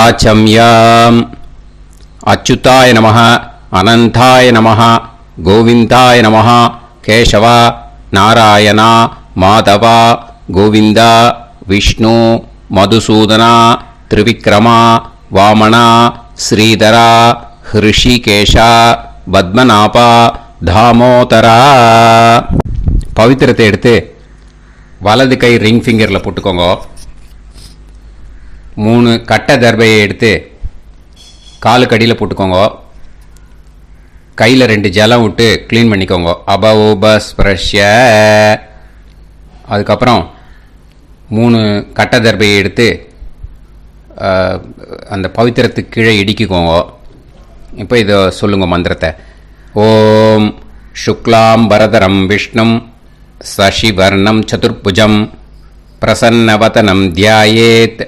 ஆச்சம்யாம். அச்சுதாய நமः, அனந்தாய நமः, கோவிந்தாய நமः, கேசவா, நாராயணா, மாதவா, கோவிந்தா, விஷ்ணு, மதுசூதனா, திரிவிக்ரமா, வாமனா, ஸ்ரீதரா, ஹிருஷிகேஷா, பத்மநாபா, தாமோதரா. பவித்திரத்தை எடுத்து வலது கை ரிங் ஃபிங்கரில் போட்டுக்கோங்க. 3 கட்டை தர்பையை எடுத்து காலுக்கடியில் போட்டுக்கோங்க. கையில் 2 ஜலம் விட்டு க்ளீன் பண்ணிக்கோங்க. அபஓபஸ்பிரஷ்ய. அதுக்கப்புறம் 3 கட்டை தர்பையை எடுத்து அந்த பவித்திரத்துக்கு கீழே இடிக்கிக்கோங்க. இப்போ இதை சொல்லுங்க மந்திரத்தை. ஓம் சுக்லாம் வரதரம் விஷ்ணும் சசிவர்ணம் சதுர்புஜம் பிரசன்னவதனம் தியாயேத்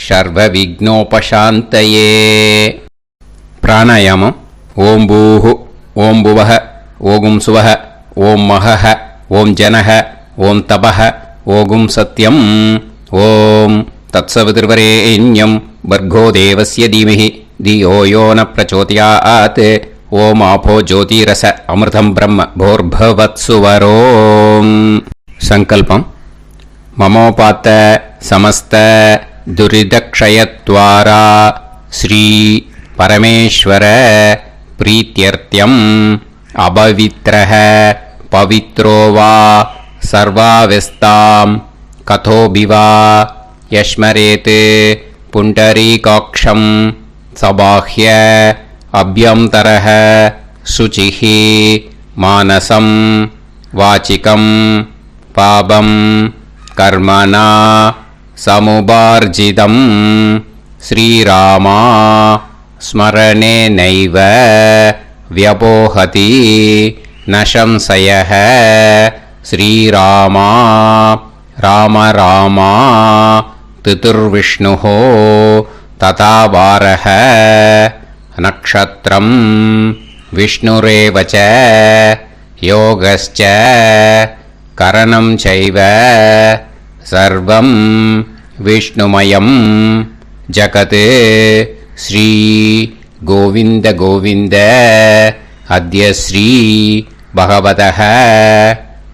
சர்வ விக்னோபசாந்தயே. பிராணாயாமம். ஓம் பூஹு, ஓம் புவஹ, ஓகும் சுவஹ, ஓம் மஹஹ, ஓம் ஜனஹ, ஓம் தபஹ, ஓகும் சத்யம். ஓம் தத்சவிதுர்வரேண்யம் பர்கோ தேவஸ்ய தீமஹி தியோ யோ ந பிரச்சோதயாத். ஓம் ஆபோ ஜோதிரச அமிர்தம் பிரம்ம போர்பவத்சுவரோம். சங்கல்பம். மமோபாத்த சமஸ்த துரிதக்ஷயத்வாரா ஸ்ரீ பரமேஸ்வர பிரீத்யர்த்தியம் அபவித்ரஹ பவித்ரோ வா சர்வாவஸ்தாம் கதோபிவா யஸ்மரேத் புண்டரீகாக்ஷம் சபாஹ்ய அப்யந்தரஹ சுசிஹி மானசம் வாச்சிகம் பாபம் கர்மணா சமுபார்ஜிதம் ஸ்ரீராமா ஸ்மரணேனைவ வ்யபோஹதி நசம்சயஹ. ஸ்ரீராமா ராம ராமா திதிர்விஷ்ணுஹோ ததா வாரஹ. நக்ஷத்ரம் விஷ்ணுரேவச யோகஸ்ச கரணம் சைவ சர்வம் விஷ்ணுமயம் ஜகத். ஸ்ரீ கோவிந்த கோவிந்த அத்ய ஸ்ரீ பகவதः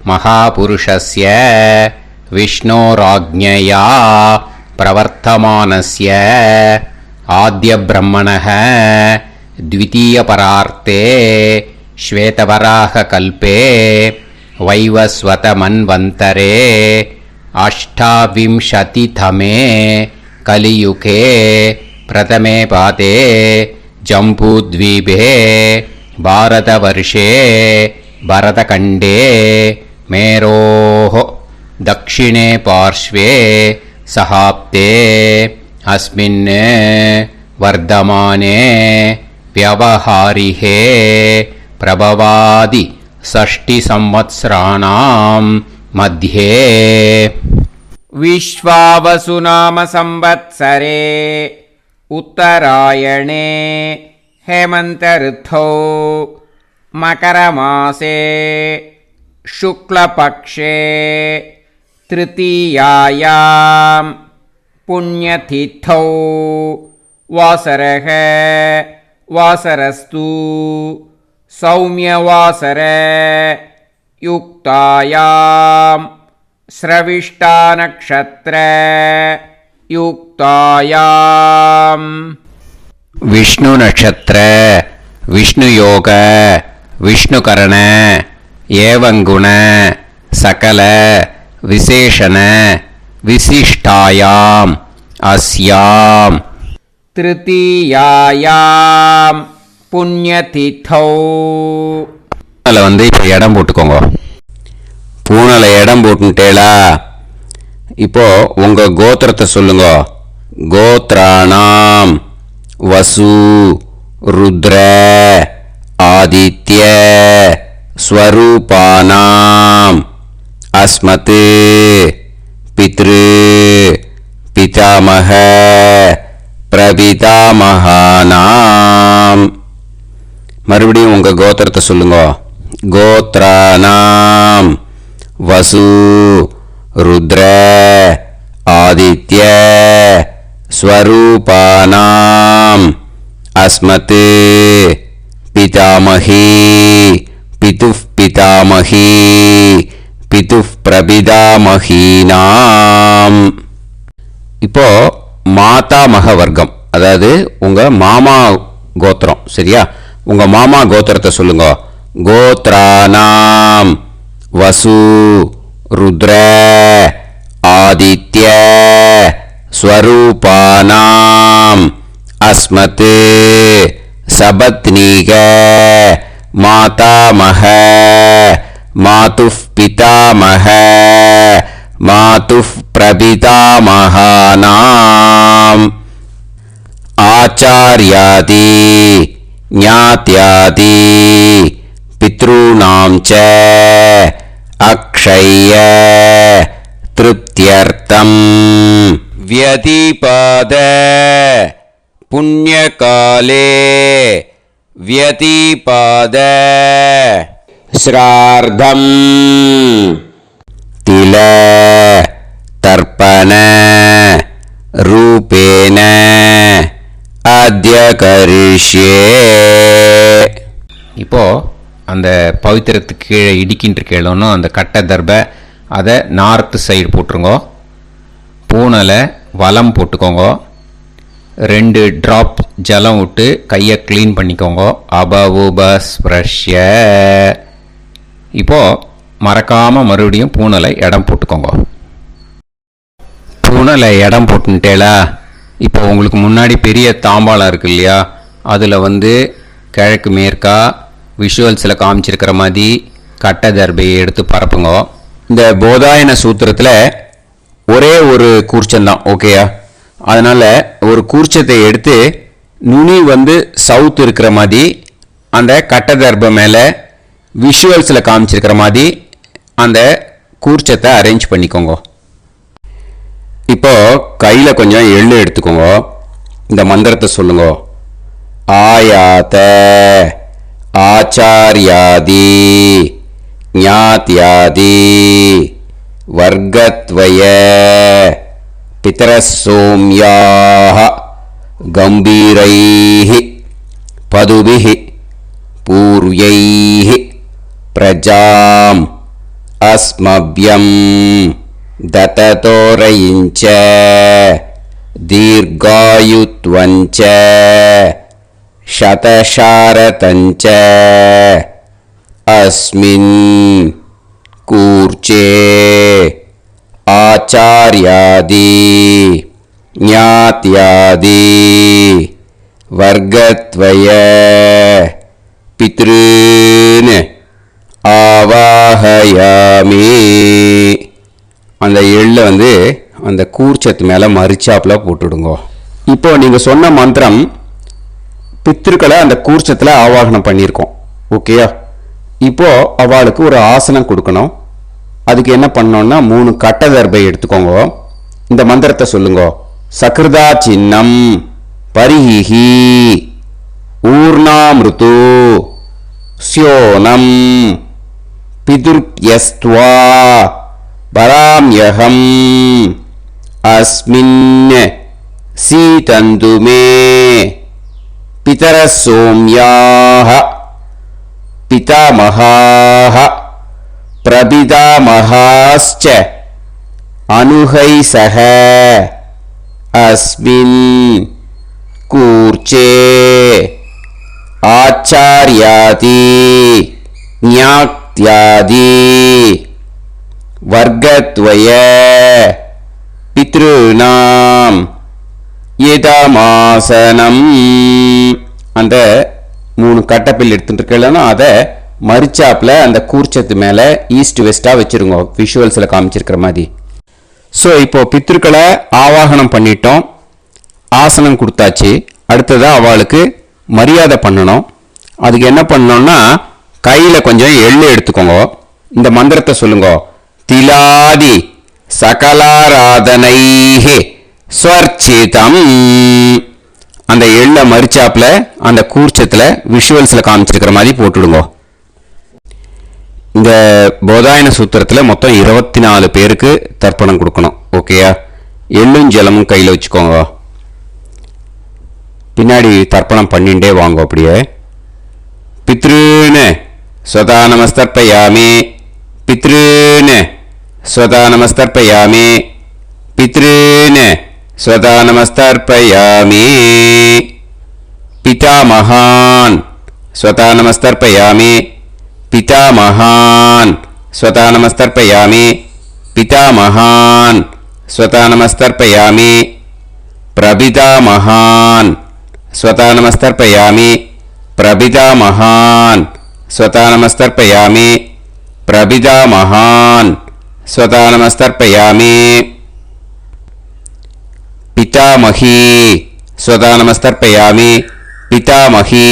மகாபுருஷஸ்ய விஷ்ணோராஜ்ஞயா பிரவர்த்தமானஸ்ய ஆத்ய பிரம்மணः த்விதீயபரார்த்தே ஸ்வேதவராக கல்பே வைவஸ்வத மன்வந்தரே அஷ்டாவிம்சதிதமே கலியுகே பிரதமே பாதே ஜம்பூத்வீபே பாரதவர்ஷே பரதகண்டே மேரோः தக்ஷிணே பார்ஷ்வே சஹாப்தே அஸ்மின் வர்தமானே व्यवहारिहे प्रभवादि षष्टि संवत्सराणां मध्ये विश्वावसु नाम संवत्सरे उत्तरायणे हेमंत ऋतौ मकरमासे शुक्लपक्षे तृतीयायां पुण्यतिथौ वासरः वासरस्तु सौम्यवासर युक्तायां स्रविष्टा नक्षत्र युक्तायां विष्णु नक्षत्र विष्णु योग विष्णुकरण एवं गुण सकल विशेषण विशिष्टायां अस्यां திருத்தீயாயாம் புண்ணியதிதௌ. அதில் இப்போ இடம் போட்டுக்கோங்க. பூனலை இடம் போட்டுட்டேளா? இப்போ உங்கள் கோத்திரத்தை சொல்லுங்க. கோத்ராணாம் வசு ருத்ர ஆதித்ய ஸ்வரூபானாம் அஸ்மத் பித்ரு பிதாமக பிரபிதாமகானாம். மறுபடியும் உங்க கோத்திரத்தை சொல்லுங்க. கோத்ரானாம் வசு ருத்ர ஆதித்ய ஸ்வரூபானாம் அஸ்மத் பிதாமகி பிதுஃப் பிதாமகி பிதுஃப் பிரபிதாமகீனாம். இப்போ மாதாமக வர்க்கம், அதாவது உங்க மாமா கோத்திரம், சரியா? உங்க மாமா கோத்திரத்தை சொல்லுங்க. கோத்ரானாம் வசு ருத்ர ஆதித்ய ஸ்வரூபானாம் அஸ்மத் சபத்னீக மாதாமக மாதுஃப் பிதாமக மாதுஃப் பிரபிதாமகானாம். ஆச்சார்யாதி ஞாத்யாதி பித்ருணாம் ச அக்ஷய திருப்தியர்த்தம் வ்யதிபாத புண்ணியகாலே வ்யதிபாத ஸ்ரார்த்தம் தில தர்ப்பண ரூபேன அத்ய கரிஷ்யே. இப்போ அந்த பவித்திரத்துக்கு கீழே இடிக்கின்ற கேளோன்னு அந்த கட்டை தர்பை அதை நார்த்து சைடு போட்டுருங்க. பூனலை வலம் போட்டுக்கோங்க. 2 ட்ராப் ஜலம் விட்டு கையை க்ளீன் பண்ணிக்கோங்க. அபவுபஸ்ப்ரஷ்ய. இப்போது மறக்காமல் மறுபடியும் பூனலை இடம் போட்டுக்கோங்க. பூனலை இடம் போட்டுட்டேலா, இப்போ உங்களுக்கு முன்னாடி பெரிய தாம்பாளம் இருக்கு இல்லையா, அதில் கிழக்கு மேற்கா விஷுவல்ஸில் காமிச்சிருக்கிற மாதிரி கட்டை தர்பையை எடுத்து பரப்புங்க. இந்த போதாயன சூத்திரத்தில் ஒரே ஒரு கூர்ச்சந்தான், ஓகேயா? அதனால் ஒரு கூர்ச்சத்தை எடுத்து நுனி சவுத் இருக்கிற மாதிரி அந்த கட்டை தர்பை மேலே விஷுவல்ஸில் காமிச்சிருக்கிற மாதிரி அந்த கூர்ச்சத்தை அரேஞ்ச் பண்ணிக்கோங்க. இப்போ கையில் கொஞ்சம் எள்ளு எடுத்துக்கோங்க. இந்த மந்திரத்தை சொல்லுங்க. ஆயாத ஆச்சார்யாதி ஞாத்யாதி வர்க்கத்வய பிதரசோம்யாஹ கம்பீரைஹி பதுபிஹி பூர்வைஹி பிரஜாம் அஸ்மவ்யம் தததோரயிஞ்ச தீர்காயுத்வஞ்ச சதசாரதஞ்ச அஸ்மின் கூர்ச்சே ஆச்சார்யாதி ஞாத்யாதி வர்க்கத்வய பித்ருன் ஆவாஹயாமி. அந்த எள்ளை அந்த கூர்ச்சத்து மேலே மரிச்சாப்பில் போட்டுடுங்க. இப்போ நீங்கள் சொன்ன மந்திரம் பித்ருக்களை அந்த கூர்ச்சத்தில் ஆவாகனம் பண்ணியிருக்கோம், ஓகேயா? இப்போ அவளுக்கு ஒரு ஆசனம் கொடுக்கணும். அதுக்கு என்ன பண்ணோம்னா 3 கட்டை தர்பை எடுத்துக்கோங்க. இந்த மந்திரத்தை சொல்லுங்க. சக்ருதா சின்னம் பரிஹி ஊர்ணாமிருத்து ஸ்யோனம் பிதுர்யஸ்த்வா பராம்யகம் அஸ்மின் சீதந்து மே பிதரசோம்யாஹ பிதாமகாஹ பிரபிதாமகாஸ்ச அனுகைசஹ அஸ்மின் கூர்ச்சே ஆச்சார்யாதி ஞாத்யாதி வர்க்கத்வய பித்ருநாம் இதமாசனம். அந்த 3 கட்டப்பில் எடுத்துட்டு இருக்கலன்னா அதை மரிச்சாப்பில் அந்த கூர்ச்சத்து மேலே ஈஸ்ட் வெஸ்ட்டாக வச்சுருங்க, விஷுவல்ஸில் காமிச்சிருக்கிற மாதிரி. ஸோ இப்போது பித்ருக்களை ஆவாகனம் பண்ணிட்டோம், ஆசனம் கொடுத்தாச்சு. அடுத்ததாக அவளுக்கு மரியாதை பண்ணணும். அதுக்கு என்ன பண்ணோம்னா கையில் கொஞ்சம் எள்ளு எடுத்துக்கோங்க. இந்த மந்திரத்தை சொல்லுங்க. திலாதி சகலாராதனைஹி ஸ்வர்ச்சிதம். அந்த எள்ளை மரிச்சாப்பில் அந்த கூர்ச்சத்தில் விஷுவல்ஸில் காமிச்சிருக்கிற மாதிரி போட்டுடுங்க. இந்த போதாயன சூத்திரத்தில் மொத்தம் 24 பேருக்கு தர்ப்பணம் கொடுக்கணும், ஓகேயா? எள்ளும் ஜலமும் கையில் வச்சுக்கோங்க. பின்னாடி தர்ப்பணம் பண்ணிண்டே வாங்க. அப்படியே பித்ருன்னு ஸ்வதா நமஸ்தர்ப்பயாமி, பித்ருன்னு ஸ்வதா நமஸ்தர்ப்பயாமி, பித்ருன்னு ஸ்வதா நமஸ்தர்ப்பயாமி. பிதாமகான் ஸ்வதா நமஸ்தர்ப்பயாமி, பிதாமகான் ஸ்வதா நமஸ்தர்ப்பயாமி, பிதாமகான் ஸ்வதா நமஸ்தர்ப்பயாமி. பிரபிதாமகான் ஸ்வதா நமஸ்தர்ப்பயாமி, பிரபிதாமகான் ஸ்வதா நமஸ்தர்ப்பயாமி, பிரபிதாமகான் ஸ்வதா நமஸ்தர்ப்பயாமி. பிதாமகி ஸ்வதா நமஸ்தர்ப்பயாமி, பிதாமகி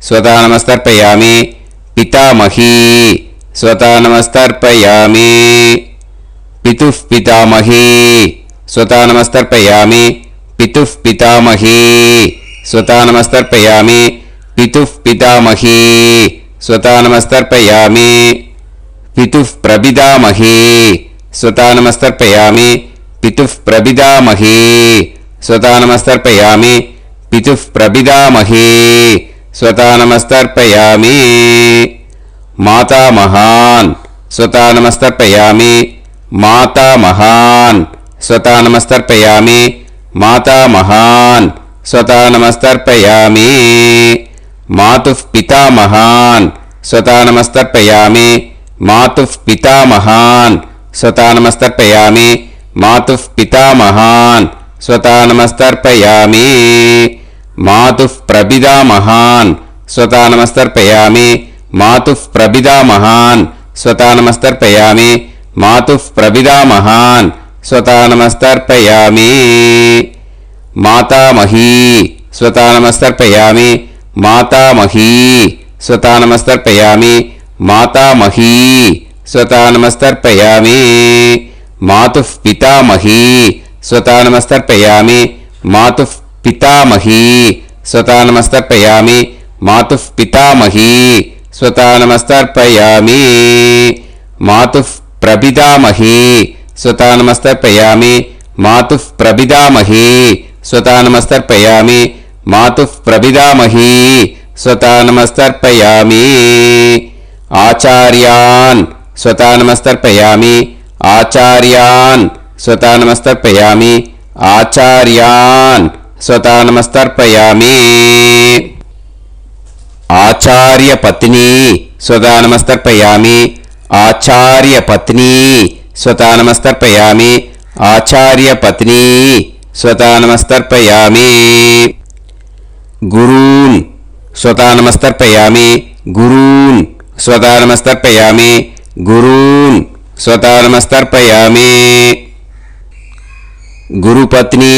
ஸ்வதா நமஸ்தர்ப்பயாமி, பிதாமகி ஸ்வதா நமஸ்தர்ப்பயாமி. பிதுः பிதாமகி ஸ்வதா நமஸ்தர்ப்பயாமி, பிதுः பிதாமகி ஸ்வதா நமஸ்தர்ப்பயாமி, பிதுः பிதாமகி ஸ்வதா நமஸ்தர்ப்பயாமி. பிதுः பிரபிதாமகி ஸ்வதா நமஸ்தர்ப்பயாமி, பிதுः பிரபிதாமகி ஸ்வதா நமஸ்தர்ப்பயாமி, பிதுः பிரபிதாமகி ஸ்வதா நமஸ்தர்ப்பயாமி. மாதாமகான் ஸ்வதா நமஸ்தர்ப்பயாமி, மாதாமகான் ஸ்வதா நமஸ்தர்ப்பயாமி, மாதாமகான் ஸ்வதா நமஸ்தர்ப்பயாமி. மாதுः பிதாமகான் ஸ்வதா நமஸ்தர்ப்பயாமி, மாதுः பிதாமகான் ஸ்வதா நமஸ்தர்ப்பயாமி, மாதுः பிதாமகான் ஸ்வதா நமஸ்தர்ப்பயாமி. மாதுः பிரபிதாமகான் ஸ்வதா நமஸ்தர்ப்பயாமி, மாதுः பிரபிதாமகான் ஸ்வதா நமஸ்தர்ப்பயாமி, மாதுः பிரபிதாமகான் ஸ்வதா நமஸ்தர்ப்பயாமி. மாதாமகி ஸ்வதா நமஸ்தர்ப்பயாமி, மாதாமகி ஸ்வதா நமஸ்தர்ப்பயாமி, மாதாமகி ஸ்வதா நமஸ்தர்ப்பயாமி. மாதுः பிதாமகி ஸ்வதா நமஸ்தர்ப்பயாமி, மாதுः பிதாமகி ஸ்வதா நமஸ்தர்ப்பயாமி, மாதுः பிதாமகி ஸ்வதா நமஸ்தர்ப்பயாமி. மாதுः பிரபிதாமகி ஸ்வதா நமஸ்தர்ப்பயாமி, மாதுः பிரபிதாமகி ஸ்வதா நமஸ்தர்ப்பயாமி, மாதுः பிரபிதாமகி ஸ்வதா நமஸ்தர்ப்பயாமி. ஆச்சார்யான் ஸ்வதா நமஸ்தர்ப்பயாமி, ஆச்சார்யான் ஸ்வதா நமஸ்தர்ப்பயாமி, ஆச்சார்யான் ஸ்வதா நமஸ்தர்ப்பயாமி. ஆச்சார்ய பத்னி ஸ்வதா நமஸ்தர்ப்பயாமி, ஆச்சார்ய பத்னி ஸ்வதா நமஸ்தர்ப்பயாமி, ஆச்சார்ய பத்னி ஸ்வதா நமஸ்தர்ப்பயாமி. குரூன் ஸ்வதா நமஸ்தர்ப்பயாமி, குரூன் ஸ்வதா நமஸ்தர்ப்பயாமி, குரூன் ஸ்வதா நமஸ்தர்ப்பயாమి. గురుపత్ని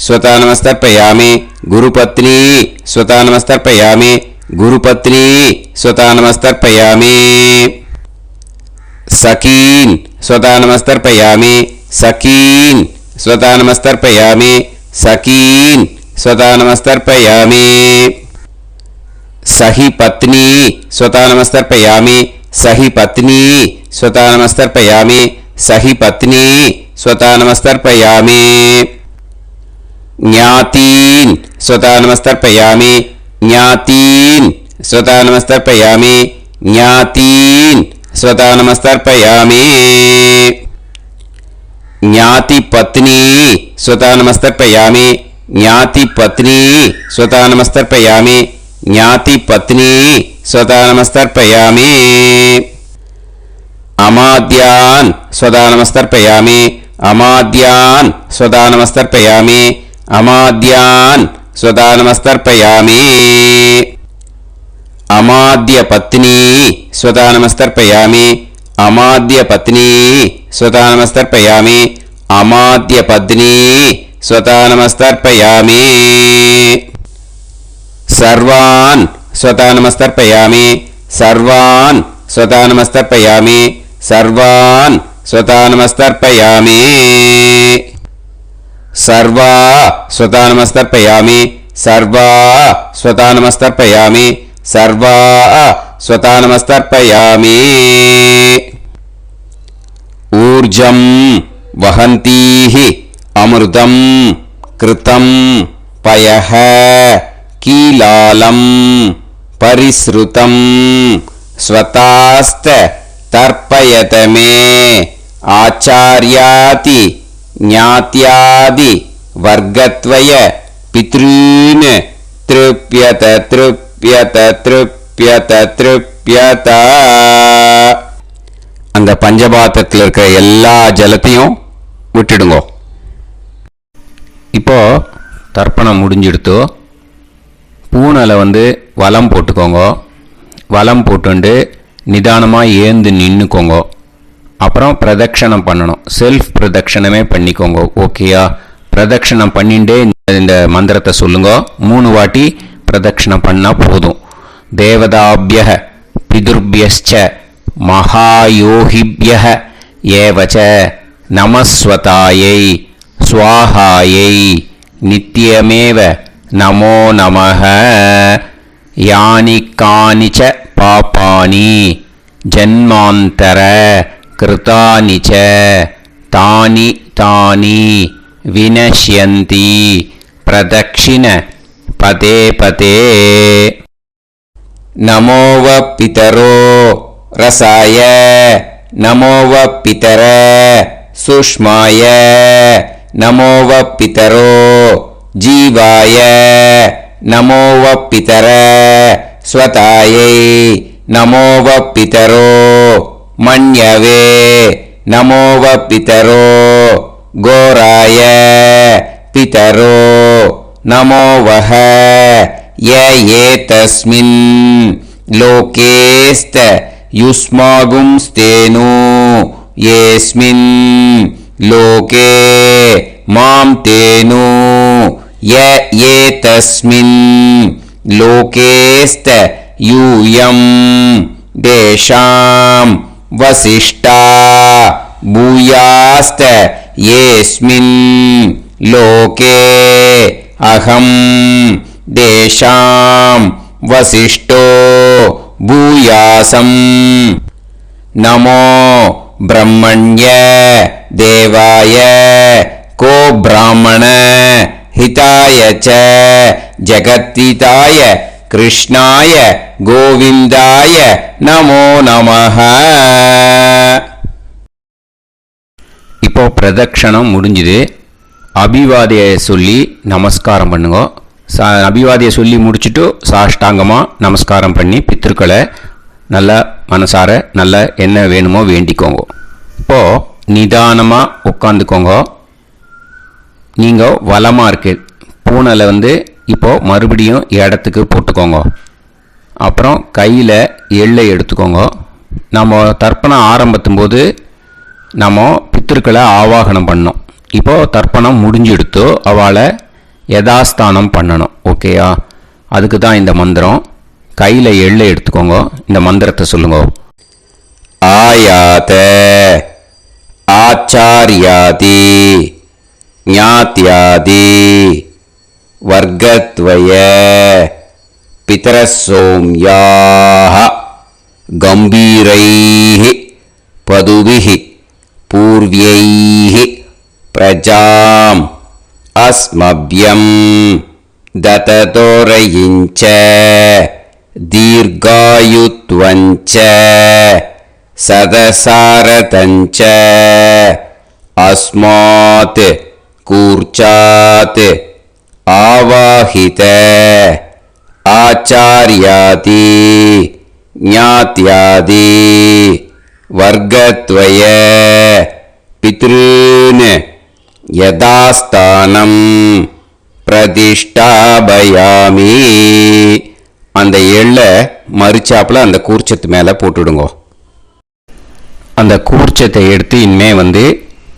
స్వతా నమస్తర్పయామి, గురుపత్ని స్వతా నమస్తర్పయామి, గురుపత్ని స్వతా నమస్తర్పయామి. సఖీన్ స్వతా నమస్తర్పయామి, సఖీన్ స్వతా నమస్తర్పయామి, సఖీన్ స్వతా నమస్తర్పయామి. సహి పత్ని స్వతా నమస్తర్పయామి, సహి పత్ని స్వతా నమస్తర్పయామి, సహి పత్ని స్వతా నమస్తర్పయామి. జ్ఞాతీన్ స్వతా నమస్తర్పయామి, జ్ఞాతీన్ స్వతా నమస్తర్పయామి, జ్ఞాతీన్ స్వతా నమస్తర్పయామి. జ్ఞాతి పత్ని స్వతా నమస్తర్పయామి, జ్ఞాతి పత్ని స్వతా నమస్తర్పయామి, జ్ఞాతి పత్ని స్వతా నమస్తర్పయామి. అమాద్యాన్ స్వతా నమస్తర్పయామి, అమాద్యాన్ స్వతా నమస్తర్పయామి, అమాద్యాన్ స్వతా నమస్తర్పయామి. అమాద్య పత్ని స్వతా నమస్తర్పయామి, అమాద్య పత్ని స్వతా నమస్తర్పయామి, అమాద్య పత్ని స్వతా నమస్తర్పయామి. సర్వాన్ స్వతా నమస్తర్పయామి, సర్వాన్ స్వతా నమస్తర్పయామి, సర్వాన్ స్వతా నమస్తర్పయామి. సర్వా స్వతా నమస్తర్పయామి, సర్వా స్వతా నమస్తర్పయామి, సర్వా స్వతా నమస్తర్పయామి. ఊర్జం వహంతీః అమృతం కృతం பயஹ கீலாலம் பரிஸ்ருதம் ஸ்வதாஸ்த தர்ப்பயதமே ஆச்சார்யாதி ஞாத்யாதி வர்க்கத்வய பித்ரீன் த்ருப்யத த்ருப்யத த்ருப்யத த்ருப்யத. அந்த பஞ்சபாத்திரத்தில் இருக்கிற எல்லா ஜலத்தையும் விட்டுடுங்கோ. இப்போ தர்ப்பணம் முடிஞ்சிடுத்தோ பூனலை வலம் போட்டுக்கோங்க. வலம் போட்டுண்டு நிதானமாக ஏந்து நின்றுக்கோங்க. அப்புறம் பிரதட்சணம் பண்ணணும். செல்ஃப் பிரதட்சணமே பண்ணிக்கோங்க. ஓகேயா? பிரதட்சணம் பண்ணிண்டே இந்த மந்திரத்தை சொல்லுங்க. 3 வாட்டி பிரதட்சணம் பண்ணால் போதும். தேவதாபிய பிதுர்பியச்ச மகாயோகிபிய ஏவச்ச நமஸ்வதாயை ஸ்வாஹாயை நித்யமேவ நமோ நமஹ. யானி கானிச்ச பாபானி ஜன்மாந்தர கிருதானி ச தானி தானி வினஷ்யந்தி பிரதக்ஷிண பதே பதே. நமோவ பிதரோ ரசாய நமோவ பிதர சுஷ்மாய நமோவ பிதரோ ஜீவாய நமோவ பிதர ஸ்வதாயை நமோவ பிதரோ மன்யவே நமோவ பிதரோ கோராய பிதரோ நமோவஹ ய ஏதஸ்மின் லோகேஸ்த யுஸ்மாகும்ஸ்தேனு ஏஸ்மின் லோகே மாம் தேனு ய ஏதஸ்மின் லோகேஸ்த யூயம் தேஷாம் வசிஷ்டா பூயாஸ்த ஏஸ்மின் லோகே அகம் தேஷாம் வசிஷ்டோ பூயாசம். நமோ பிரம்மண்ய தேவாய கோ பிராமண ஹிதாய ச ஜகத்ஹிதாய கிருஷ்ணாய கோவிந்தாய நமோ நமஹ. இப்போ பிரதட்சணம் முடிஞ்சுது. அபிவாதியை சொல்லி நமஸ்காரம் பண்ணுங்க. அபிவாதியை சொல்லி முடிச்சுட்டு சாஷ்டாங்கமாக நமஸ்காரம் பண்ணி பித்ருக்களை நல்லா மனசார நல்லா என்ன வேணுமோ வேண்டிக்கோங்க. இப்போது நிதானமாக உட்காந்துக்கோங்க. நீங்கள் வலமாக இருக்கு பூனலை இப்போது மறுபடியும் இடத்துக்கு போட்டுக்கோங்க. அப்புறம் கையில் எள்ளை எடுத்துக்கோங்க. நம்ம தர்ப்பணம் ஆரம்பிக்கும் போது நம்ம பித்திருக்களை ஆவாகனம் பண்ணோம். இப்போது தர்ப்பணம் முடிஞ்செடுத்தோ அவளை யதாஸ்தானம் பண்ணணும். ஓகேயா? அதுக்கு தான் இந்த மந்திரம். கையில் எள்ளை எடுத்துக்கோங்க. இந்த மந்திரத்தை சொல்லுங்க. ஆயாத ஆச்சாரியாதி ஞாத்யாதி வர்க்கத்வய பிதரசோம்யாஹ கம்பீரைஹி பதுபிஹி பூர்வ்யைஹி பிரஜாம் அஸ்மப்யம் தததோரயிஞ்ச தீர்காயுத்வஞ்ச சதசாரதஞ்ச அஸ்மாத் கூர்ச்சாத் ஆவாஹித ஆச்சார்யாதி ஞாத்யாதி வர்க்கத்வய பித்ருன் யதாஸ்தானம் பிரதிஷ்டாபயாமி. அந்த எள்ளை மறிச்சாப்பில் அந்த கூர்ச்சத்து மேலே போட்டுடுங்க. அந்த கூர்ச்சத்தை எடுத்து இனிமே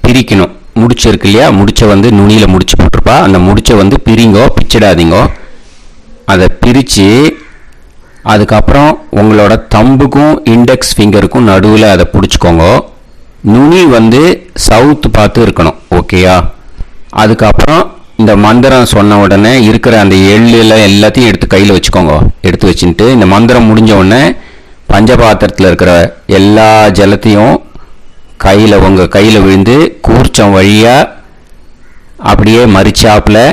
பிரிக்கணும். முடிச்சு இருக்கு இல்லையா? முடிச்சை நுனியில் முடிச்சு போட்டிருப்பா. அந்த முடிச்சை பிரிங்கோ, பிச்சிடாதீங்கோ. அதை பிரித்து அதுக்கப்புறம் உங்களோட தம்புக்கும் இண்டெக்ஸ் ஃபிங்கருக்கும் நடுவில் அதை பிடிச்சிக்கோங்க. நுனி சவுத்து பார்த்து இருக்கணும். ஓகேயா? அதுக்கப்புறம் இந்த மந்திரம் சொன்ன உடனே இருக்கிற அந்த எள்ளில் எல்லாத்தையும் எடுத்து கையில் வச்சுக்கோங்க. எடுத்து வச்சுட்டு இந்த மந்திரம் முடிஞ்ச உடனே பஞ்சபாத்திரத்தில் இருக்கிற எல்லா ஜலத்தையும் உங்கள் கையில் விழுந்து கூர்ச்சம் வழியாக அப்படியே மறிச்சாப்பில்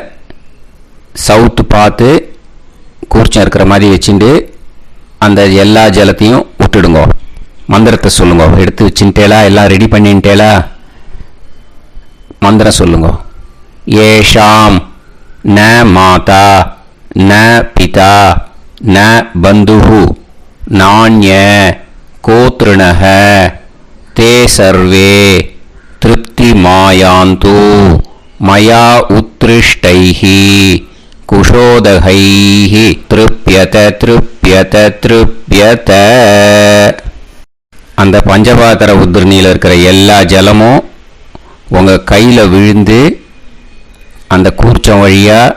சவுத்து பார்த்து கூர்ச்சம் இருக்கிற மாதிரி வச்சுட்டு அந்த எல்லா ஜலத்தையும் விட்டுடுங்க. மந்திரத்தை சொல்லுங்க. எடுத்து வச்சுட்டேலா, எல்லாம் ரெடி பண்ணிட்டேலா? மந்திரம் சொல்லுங்க. ஏஷாம் ந மாதா ந பிதா ந பந்துஹு நாண்ய கோத்ருணஹ தே சர்வே திருப்தி மாயாந்து மயா உத்ருஷ்டைஹி குஷோதகைஹி திருப்யத திருப்யத திருப்யத. அந்த பஞ்சபாத்திர உத்ரணியில் இருக்கிற எல்லா ஜலமும் உங்கள் கையில் விழுந்து அந்த கூர்ச்சம் வழியாக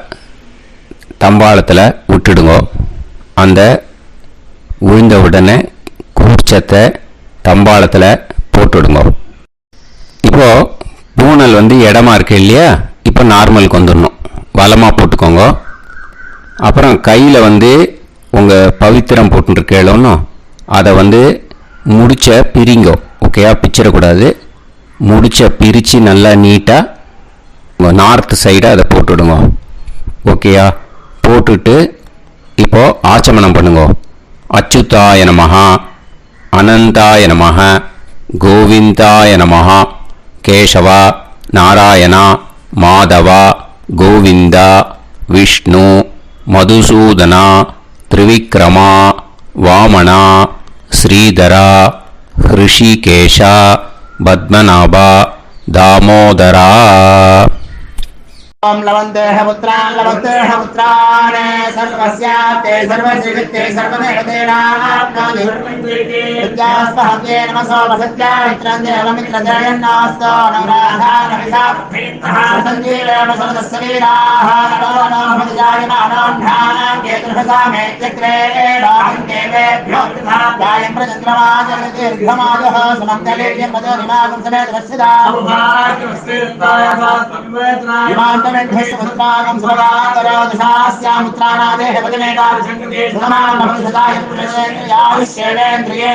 தம்பாளத்தில் விட்டுடுங்க. அந்த விழுந்த உடனே கூர்ச்சத்தை தம்பாளத்தில் போட்டுடுங்க. இப்போது பூனல் இடமா இருக்கு இல்லையா, இப்போ நார்மலுக்கு வந்துடணும். வலமாக போட்டுக்கோங்க. அப்புறம் கையில் உங்கள் பவித்திரம் போட்டுருக்கேளோன்னு அதை முடிச்ச பிரிங்கோ. ஓகேயா? பிச்சிடக்கூடாது. முடிச்ச பிரித்து நல்லா நீட்டாக உங்கள் நார்த் சைடை அதை போட்டுவிடுங்க. ஓகேயா? போட்டுட்டு இப்போது ஆச்சமனம் பண்ணுங்க. அச்சுதாய நமஹ, அனந்தாய நமஹ, கோவிந்தாய நமஹ, கேசவா, நாராயணா, மாதவா, கோவிந்தா, விஷ்ணு, மதுசூதனா, திரிவிக்ரமா, வாமனா, ஸ்ரீதரா, ஹிருஷிகேஷா, பத்மநாபா, தாமோதரா. ओम लवन्तेह पुत्रान् सर्वस्याते सर्वश्रीते सर्वदेवतेनाप्नोति विद्यास्पहते नमसो वसत्या मित्रन्देवमित्रजयन्नास्तो नवराधानविषाभीतः सञ्जीवेन सर्वस्वीराः नमो भजायमानान्धानां केतुर्भसामेत्यग्रे देवेभ्यो गायं प्रचन्द्रमाजगदीर्घमाजः समन्तलेयं मदनिमागं समेत वत्सदा इमान्तमेध्यस्वपुत्रागं सुभगान्तरादशास्यामुत्रानादेह पतिमेकाविशङ्कते सुधमानभविषदाय पुरुषेन्द्रियाविश्येवेन्द्रिये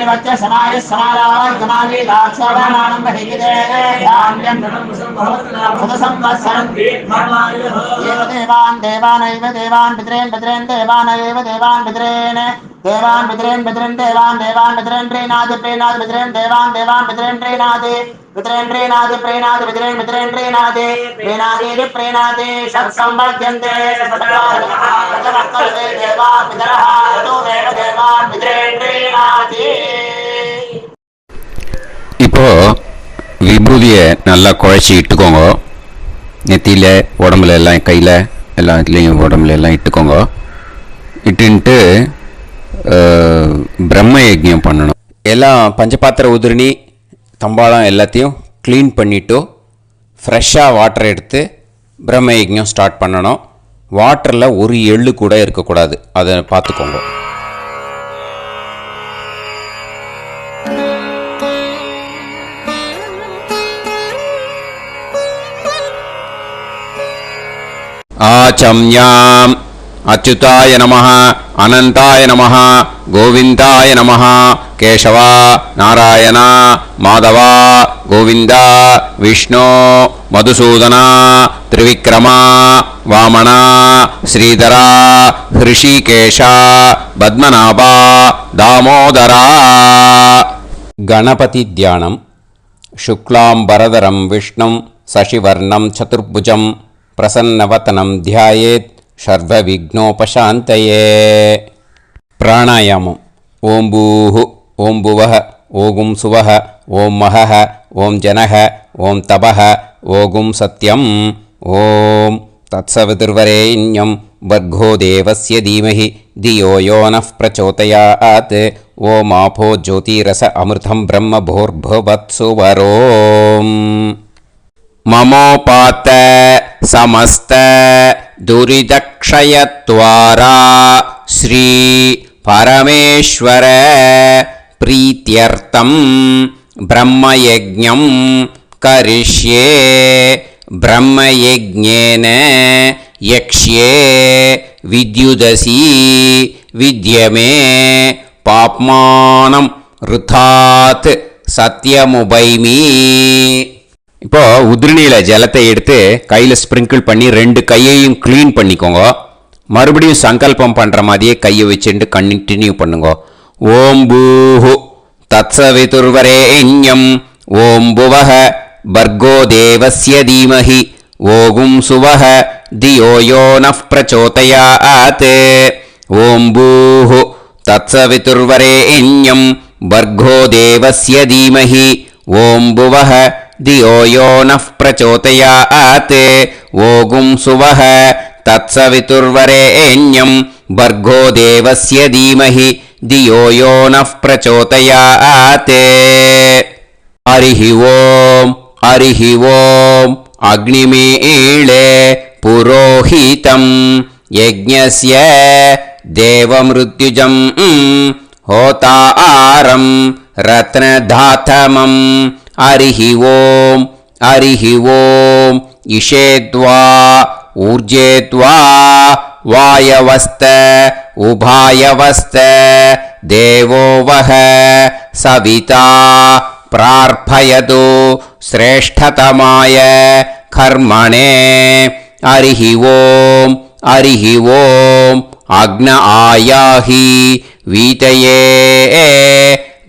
वच्च समायः समाराय कमाली दाक्षाभामानं महिगिदे धान्यं सुतसंवत्सरं एव देवान् देवानैव देवान् पितॄन् पितॄन् देवानैव देवान् पितॄन् देवान् पितॄन् पितॄन् देवान् देवान् पितॄन् प्रीणाति प्रीणाति पितॄन् देवान् देवान् पितॄन् प्रीणाति पितॄन् प्रीणाति प्रीणाति पितॄन् पितॄन् प्रीणाति प्रीणाति प्रीणाति षट्संवर्ध्यन्ते षट्संवर्ध्यन्ते देवा पितरः ततो देव देवान् पितॄन् प्रीणाति. இப்போ விபூதியை நல்லா குழைச்சி இட்டுக்கோங்க. நெத்தியில், உடம்புல எல்லாம், கையில் எல்லாம் இதுலேயும் உடம்புல எல்லாம் இட்டுக்கோங்க. இட்டுன்ட்டு பிரம்ம யஜ்ஞம் பண்ணணும். எல்லாம் பஞ்சபாத்திர உதிரணி தம்பாளம் எல்லாத்தையும் க்ளீன் பண்ணிவிட்டு ஃப்ரெஷ்ஷாக வாட்டர் எடுத்து பிரம்ம யஜ்ஞம் ஸ்டார்ட் பண்ணணும். வாட்டரில் ஒரு எள்ளு கூட இருக்கக்கூடாது, அதை பார்த்துக்கோங்க. ஆச்சம்யாம் அச்சுதாய நமஹ, அனந்தாய நமஹ, கோவிந்தாய நமஹ, கேசவா, நாராயணா, மாதவா, கோவிந்தா, விஷ்ணு, மதுசூதனா, திரிவிக்ரமா, வாமனா, ஸ்ரீதரா, ஹிருஷிகேஷா, பத்மநாபா, தாமோதரா. கணபதி தியானம். சுக்லாம்பரதரம் விஷ்ணும் சசிவர்ணம் சதுர்புஜம் பிரசன்னவதனம் தியாயேத் சர்வவிக்னோபசாந்தயே. பிராணாயாமம். ஓம் பூஹு, ஓம் புவஹ, ஓகும் சுவஹ, ஓம் மஹஹ, ஓம் ஜனஹ, ஓம் தபஹ, ஓகும் சத்யம். ஓம் தத்சவிதுர்வரேண்யம் வர்கோ தேவஸ்ய தீமஹி தியோ யோ நः பிரச்சோதயாத். ஓம் ஆபோ ஜோதிரஸ அமிர்தம் பிரம்ம भूर्भुवत्सुवरोम्. ममोपात समस्त दुरिदक्षयत्वारा श्री परमेश्वर प्रीत्यर्थं ब्रह्मयज्ञं करिष्ये. ब्रह्मयज्ञेन यक्ष्ये विद्युदसि विद्यमे पाप्मानं ऋथात् सत्यमुपैमि. இப்போ உதிரணியில் ஜலத்தை எடுத்து கையில் ஸ்ப்ரிங்கிள் பண்ணி 2 கையையும் க்ளீன் பண்ணிக்கோங்க. மறுபடியும் சங்கல்பம் பண்ணுற மாதிரியே கையை வச்சுட்டு கண்டினியூ பண்ணுங்க. ஓம் பூஹு தத்சவிதுர்வரேண்யம் ஓம் புவஹ பர்கோ தேவஸ்ய தீமஹி ஓகும் சுவஹ தியோ யோ நஃப் பிரச்சோதயாத். ஓம் பூஹு தத்சவிதுர்வரேண்யம் பர்கோ தேவஸ்ய தீமஹி ஓம் புவஹ தியோ யோ நஃப் பிரச்சோதயாத். ஓகும் சுவஹ தத்சவிதுர்வரேண்யம் பர்கோ தேவஸ்ய தீமஹி தியோ யோ நஃப் பிரச்சோதயாத். ஹரிஹி ஓம் ஹரிஹி ஓம் அக்னிமீளே புரோஹிதம் யஜ்ஞஸ்ய தேவமிருத்யுஜம் ஹோதாரம் ரத்னதாதமம். ஹரிஹி ஓம் ஹரிஹி ஓம் இஷேத்வா ஊர்ஜேத்வா வாயவஸ்த உபாயவஸ்த தேவோ வஹ சவிதா பிரார்ப்பயது ஸ்ரேஷ்டதமாய கர்மணே. ஹரிஹி ஓம் ஹரிஹி ஓம் அக்ன ஆயாஹி வீதயே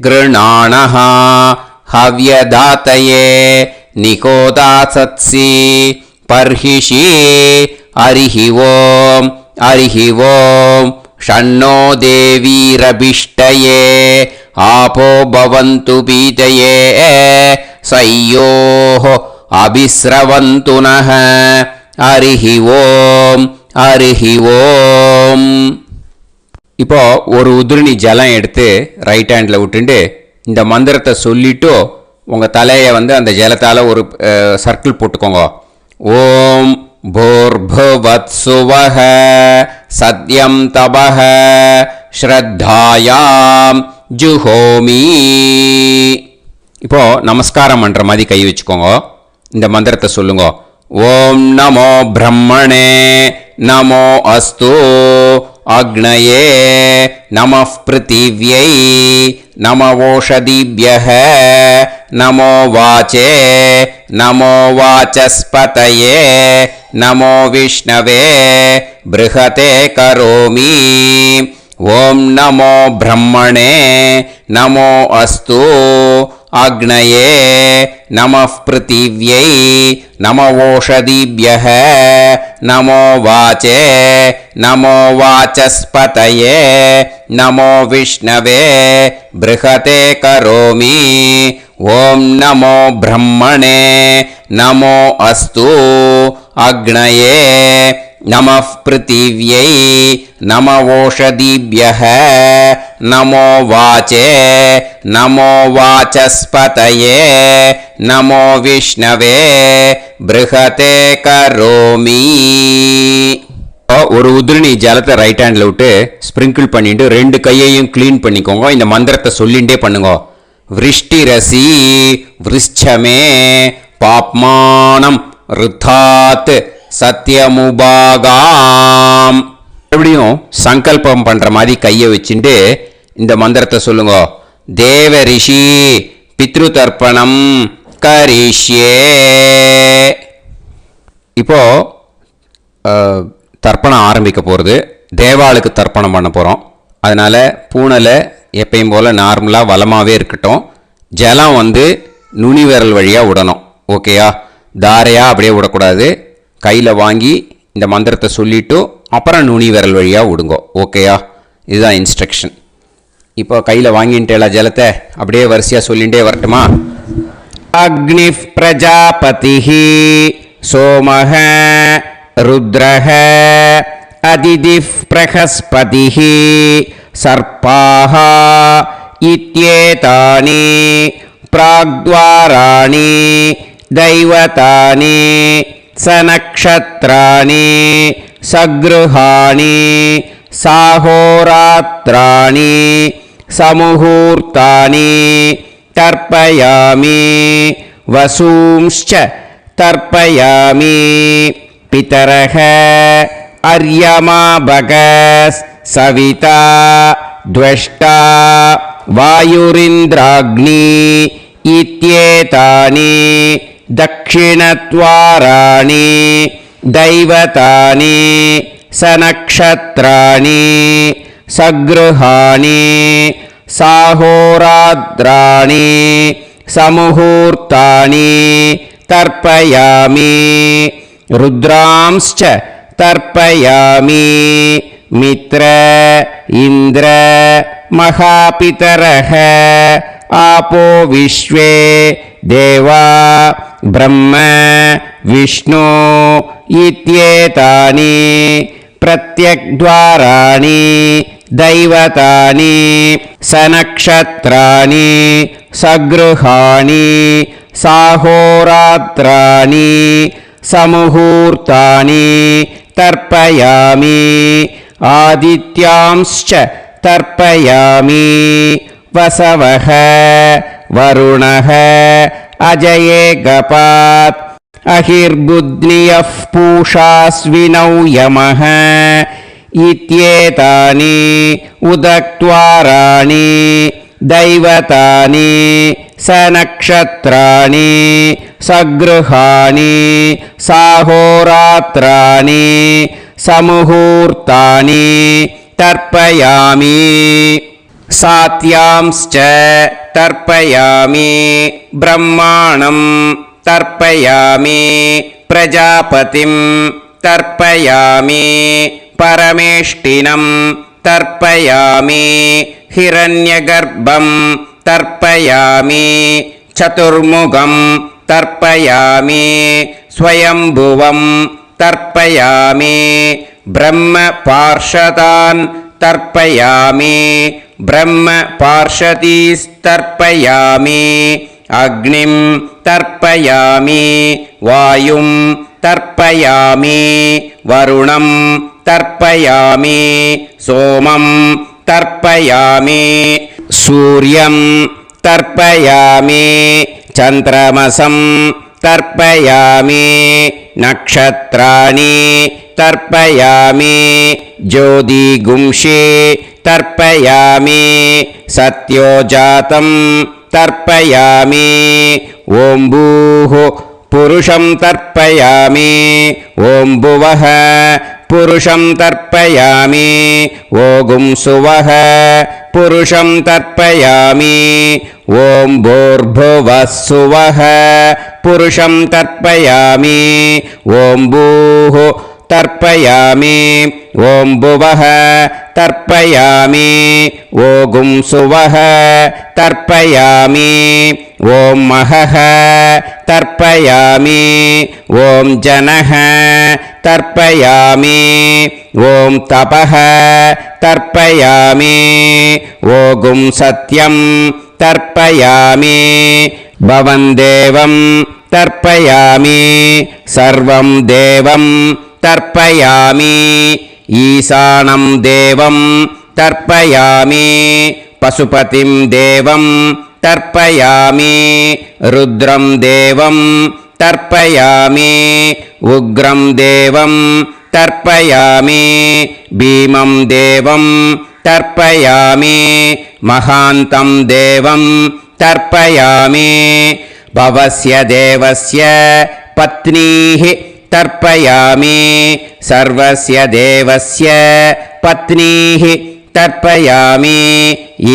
கிருணாணஹ ஹவ்யதாத்தயே நிகோதாசத்சி பர்ஹிஷி. ஹரிஹி ஓம் ஹரிஹி ஓம் ஷண்ணோ தேவீரபிஷ்டயே ஆபோ பவந்து பீதயே சய்யோஹ அபிஸ்ரவந்து நஹ. ஹரிஹி ஓம் ஹரிஹி ஓம். இப்போ ஒரு உதிரணி ஜலம் எடுத்து ரைட் ஹேண்டில் விட்டுண்டு இந்த மந்திரத்தை சொல்லிட்டு உங்கள் தலையை அந்த ஜலத்தால் ஒரு சர்க்கிள் போட்டுக்கோங்க. ஓம் பூர்புவத் சுவஹ சத்யம் தபஹ ஸ்ரத்தாயாம் ஜுஹோமி. இப்போ நமஸ்காரம் பண்ணுற மாதிரி கை வச்சுக்கோங்க. இந்த மந்திரத்தை சொல்லுங்க. ஓம் நமோ பிரம்மணே நமோ அஸ்து அக்னயே நமः பிருத்திவ்யை நமவோஷதிभ्यः நமோ வாச்சே நமோ வாசஸ்பதயே நமோ விஷ்ணவே ப்ருஹதே கரோமி. ஓம் நமோ பிரம்மணே நமோ அஸ்து அக்னயே நமः பிருத்திவ்யை நமவோஷதிभ्यः நமோ வாச்சே நமோ வாசஸ்பதயே நமோ விஷ்ணவே ப்ருஹதே கரோமி. ஓம் நமோ பிரம்மணே நமோ அஸ்து அக்னயே நமः பிருத்திவ்யை நமவோஷதிभ्यः நமோ வாச்சே நமோ வாசஸ்பதயே நமோ விஷ்ணவே ப்ருஹதே கரோமி. ஒரு உதிரணி ஜலத்தை ரைட் ஹேண்டில் விட்டு ஸ்ப்ரிங்கிள் பண்ணிட்டு 2 கையையும் க்ளீன் பண்ணிக்கோங்க. இந்த மந்திரத்தை சொல்லிகிட்டே பண்ணுங்க. விருஷ்டிரசி விருஷ்சமே பாப்மானம் ருத்தாத் சத்யமுபாகாம். மறுபடியும் சங்கல்பம் பண்ணுற மாதிரி கையை வச்சுட்டு இந்த மந்திரத்தை சொல்லுங்க. தேவ ரிஷி பித்ரு தர்ப்பணம் கரிஷ்யே. இப்போ தர்ப்பணம் ஆரம்பிக்க போகிறது. தேவாளுக்கு தர்ப்பணம் பண்ண போகிறோம். அதனால் பூனலை எப்பயும் போல் நார்மலாக வளமாகவே இருக்கட்டும். ஜலம் நுனி விரல் வழியாக விடணும். ஓகேயா? தாரையாக அப்படியே விடக்கூடாது. கையில் வாங்கி இந்த மந்திரத்தை சொல்லிவிட்டு அப்புறம் நுனி விரல் வழியாக விடுங்க. ஓகேயா? இதுதான் இன்ஸ்ட்ரக்ஷன். இப்போ கையில் வாங்கிட்டேல ஜலத்தை அப்படியே வரிசையாக சொல்லிகிட்டே வரட்டுமா? அக்னி பிரஜாபதிஹி சோமஹ ருத்ரஹ அதிதிஃப் பிரகஸ்பதிஹி சர்ப்பாஹ இத்யேதானி பிராக்த்வாராணி தைவதானி சநக்ஷத்ராணி சக்ருஹாணி சாஹோராத்ராணி சமுஹூர்த்தானி தர்ப்பயாமி வசூம்ச்ச தர்ப்பயாமி பிதரஹ அர்யமா பகஸ் சவிதா த்வஷ்டா வாயுரிந்திராக்னி இத்யேதானி दक्षिणद्वाराणि दैवतानि सनक्षत्राणि सगृहाणि साहोरात्राणि समुहूर्तानि तर्पयामि रुद्रांश्च तर्पयामि मित्र इन्द्र महापितरः आपो विश्वे देवा ब्रह्म विष्णु इत्येतानि प्रत्यग्द्वाराणि दैवतानि सनक्षत्राणि सगृहाणि साहोरात्राणि समुहूर्तानि तर्पयामि आदित्यांश्च तर्पयामि वसवः वरुणः अजयेगपात् अहिर्बुध्नियः पूषास्विनौ यमः इत्येतानि उदक्त्वाराणि दैवतानि सनक्षत्राणि सगृहाणि साहोरात्राणि समुहूर्तानि तर्पयामि सात्यांश्च तर्पयामि ब्रह्माणं तर्पयामि प्रजापतिं तर्पयामि परमेष्टिनं तर्पयामि हिरण्यगर्भं तर्पयामि चतुर्मुखं तर्पयामि स्वयंभुवं तर्पयामि ब्रह्मपार्षदान् तर्पयामि ब्रह्मपार्षदीस्तर्पयामि अग्निं तर्पयामि वायुं तर्पयामि वरुणं तर्पयामि सोमं तर्पयामि सूर्यं तर्पयामि चन्द्रमसं तर्पयामि नक्षत्राणि तर्पयामि ज्योतिगुंषे तर्पयामि सत्योजातं तर्पयामि ॐ भूः पुरुषं तर्पयामि ॐ भुवः पुरुषं तर्पयामि ॐ सुवः पुरुषं तर्पयामि ॐ भूर्भुवः सुवः पुरुषं तर्पयामि ॐ भूः तर्पयामि ॐ भुवः तर्पयामि ॐ सुवः तर्पयामि ॐ महः तर्पयामि ॐ जनः तर्पयामि ॐ तपः तर्पयामि ॐ सत्यं तर्पयामि भवं देवं तर्पयामि सर्वं देवं तर्पयामि ईशानं देवं तर्पयामि पशुपतिं देवं तर्पयामि रुद्रं देवं तर्पयामि उग्रं देवं तर्पयामि भीमं देवं तर्पयामि महान्तं देवं तर्पयामि भवस्य देवस्य पत्नीः तर्पयामि सर्वस्य देवस्य पत्नीः तर्पयामि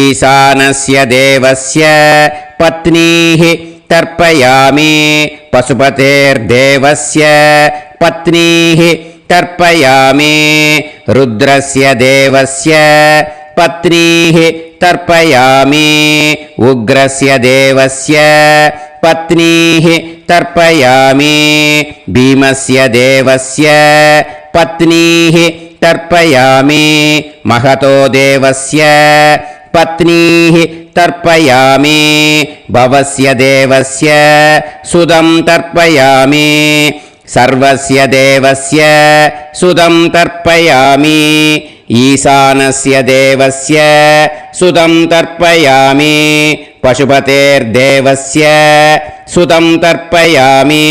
ईशानस्य देवस्य पत्नीः तर्पयामि पशुपतेर्देवस्य पत्नीः तर्पयामि रुद्रस्य देवस्य पत्नीः तर्पयामि उग्रस्य देवस्य पत्नीः तर्पयामि भीमस्य देवस्य पत्नीः तर्पयामि महतो देवस्य पत्नीः तर्पयामि भवस्य देवस्य सुदं तर्पयामि सर्वस्य देवस्य सुदं तर्पयामि ईशानस्य देवस्य सुदं तर्पयामि पशुपतेर्देवस्य सुदं तर्पयामि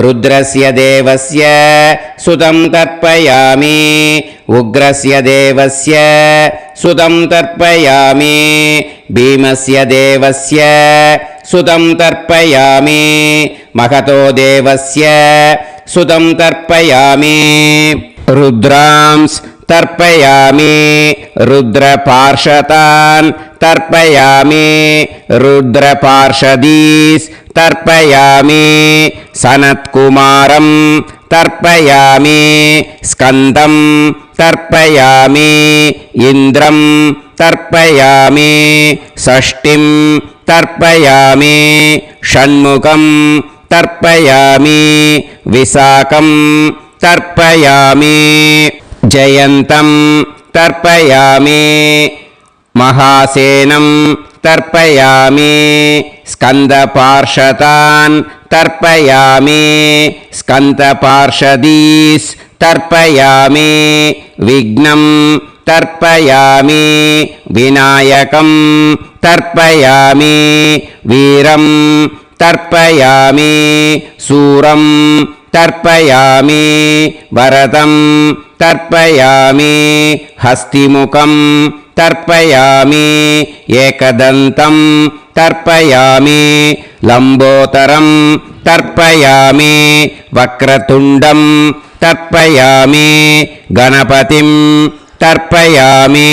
रुद्रस्य देवस्य सुदं तर्पयामि उग्रस्य देवस्य सुदं तर्पयामि भीमस्य देवस्य सुतं तर्पयामि महतो देवस्य सुतं तर्पयामि रुद्रांस् तर्पयामि रुद्रपार्षदान् तर्पयामि रुद्रपार्षदीस् तर्पयामि सनत्कुमारं तर्पयामि स्कन्दं तर्पयामि इन्द्रं तर्पयामि षष्टिं तर्पयामि षण्मुखं तर्पयामि विशाखं तर्पयामि जयन्तं तर्पयामि महासेनं तर्पयामि स्कन्दपार्षदान् तर्पयामि स्कन्दपार्षदीस् तर्पयामि विघ्नं तर्पयामि विनायकं तर्पयामि वीरं तर्पयामि सूरं तर्पयामि वरदं तर्पयामि हस्तिमुखं तर्पयामि एकदन्तं तर्पयामि लम्बोदरं तर्पयामि वक्रतुण्डं तर्पयामि गणपतिं तर्पयामि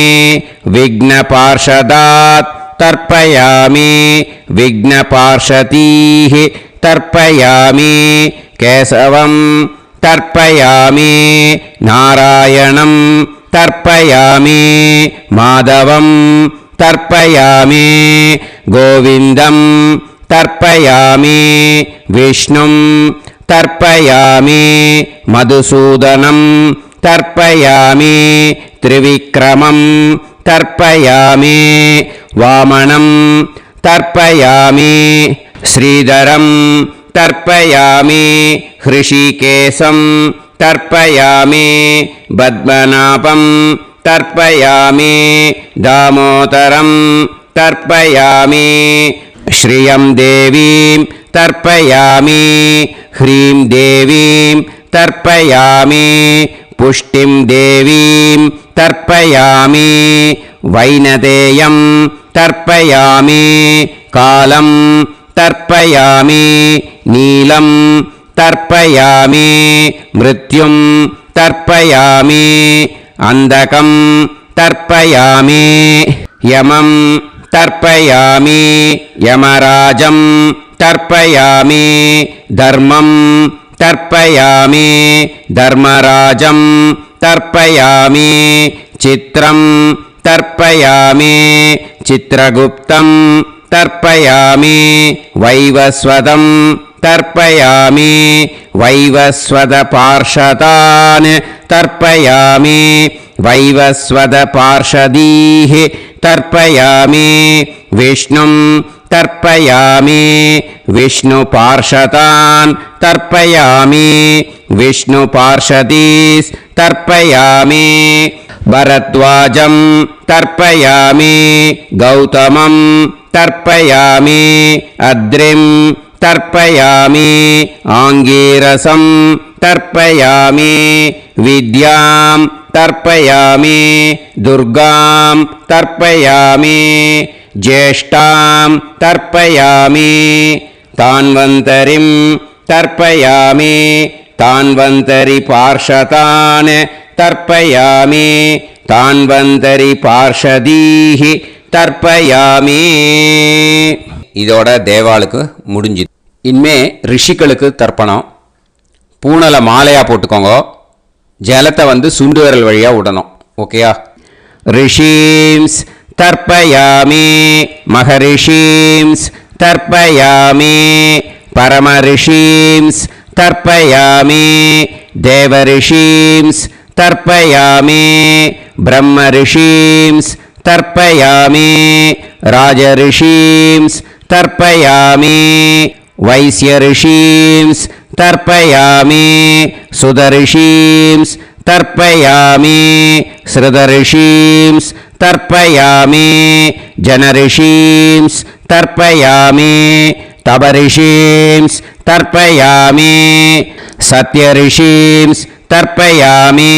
विघ्नपार्षदात् तर्पयामि विघ्नपार्षदीः तर्पयामि केशवं तर्पयामि नारायणं तर्पयामि माधवं तर्पयामि गोविन्दं तर्पयामि विष्णुं तर्पयामि मधुसूदनं तर्पयामि त्रिविक्रमं तर्पयामि वामनं तर्पयामि श्रीधरं तर्पयामि हृषिकेशं तर्पयामि पद्मनाभं तर्पयामि दामोदरं तर्पयामि श्रियं देवीं तर्पयामि ह्रीं देवीं तर्पयामि पुष्टिं देवीं तर्पयामि वैनदेयं तर्पयामि कालं तर्पयामि नीलं तर्पयामि मृत्युं तर्पयामि अन्धकं तर्पयामि यमं तर्पयामि यमराजं तर्पयामि धर्मं तर्पयामि धर्मराजं तर्पयामि चित्रं तर्पयामि चित्रगुप्तं तर्पयामि वैवस्वतं तर्पयामि वैवस्वतपार्षदान् तर्पयामि वैवस्वतपार्षदीः तर्पयामि विष्णुं तर्पयामि विष्णुपार्षदान् तर्पयामि विष्णुपार्षदीस् तर्पयामि भरद्वाजं तर्पयामि गौतमं तर्पयामि अद्रिं तर्पयामि आङ्गीरसं तर्पयामि विद्यां तर्पयामि दुर्गां तर्पयामि ज्येष्ठां तर्पयामि तान्वन्तरिं तर्पयामि तान्वन्तरिपार्षदान् तर्पयामि तान्वन्तरिपार्षदीः தர்ப்பயாமி. இதோட தேவாளுக்கு முடிஞ்சுது. இனிமே ரிஷிகளுக்கு தர்ப்பணம். பூனலை மாலையாக போட்டுக்கோங்க. ஜலத்தை சுண்டு விரல் வழியாக விடணும். ஓகேயா? ரிஷீம்ஸ் தர்ப்பயாமி, மகரிஷீம்ஸ் தர்ப்பயாமி, பரமரிஷீம்ஸ் தர்ப்பயாமி, தேவரிஷீம்ஸ் தர்ப்பயாமி, பிரம்மரிஷீம்ஸ் तर्पयामि, राजऋषींस् तर्पयामि, वैश्यऋषींस् तर्पयामि, सुदऋषींस् तर्पयामि, श्रुतऋषींस् तर्पयामि, जनऋषींस् तर्पयामि, तपऋषींस् तर्पयामि, सत्यऋषींस् तर्पयामि,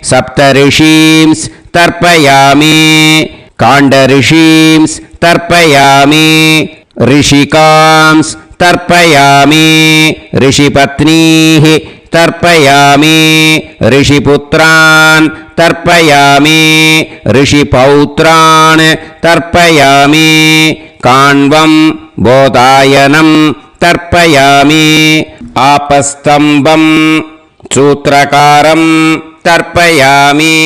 सप्तऋषींस् तर्पयामि, काण्डऋषींस् तर्पयामि, ऋषिकांस् तर्पयामि ऋषिपत्नीः तर्पयामि ऋषिपुत्रान् तर्पयामि ऋषिपौत्रान् तर्पयामि काण्वं बोधायनं तर्पयामि आपस्तम्भं सूत्रकारं तर्पयामि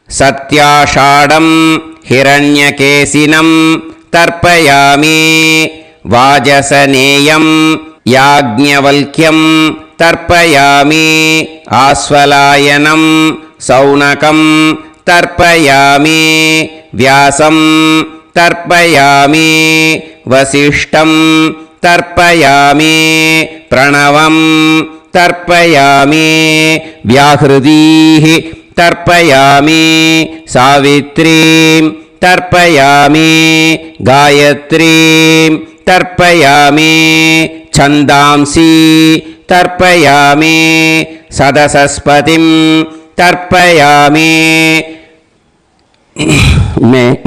सत्याषाढं हिरण्यकेशिनं तर्पयामि वाजसनेयं याज्ञवल्क्यं तर्पयामि आस्वलायनं सौनकं तर्पयामि व्यासं तर्पयामि वसिष्ठं तर्पयामि प्रणवं तर्पयामि व्याहृतीः तर्पयामि सावित्रीं तर्पयामि गायत्रीं तर्पयामि छन्दांसि तर्पयामि सदसस्पतिं तर्पयामि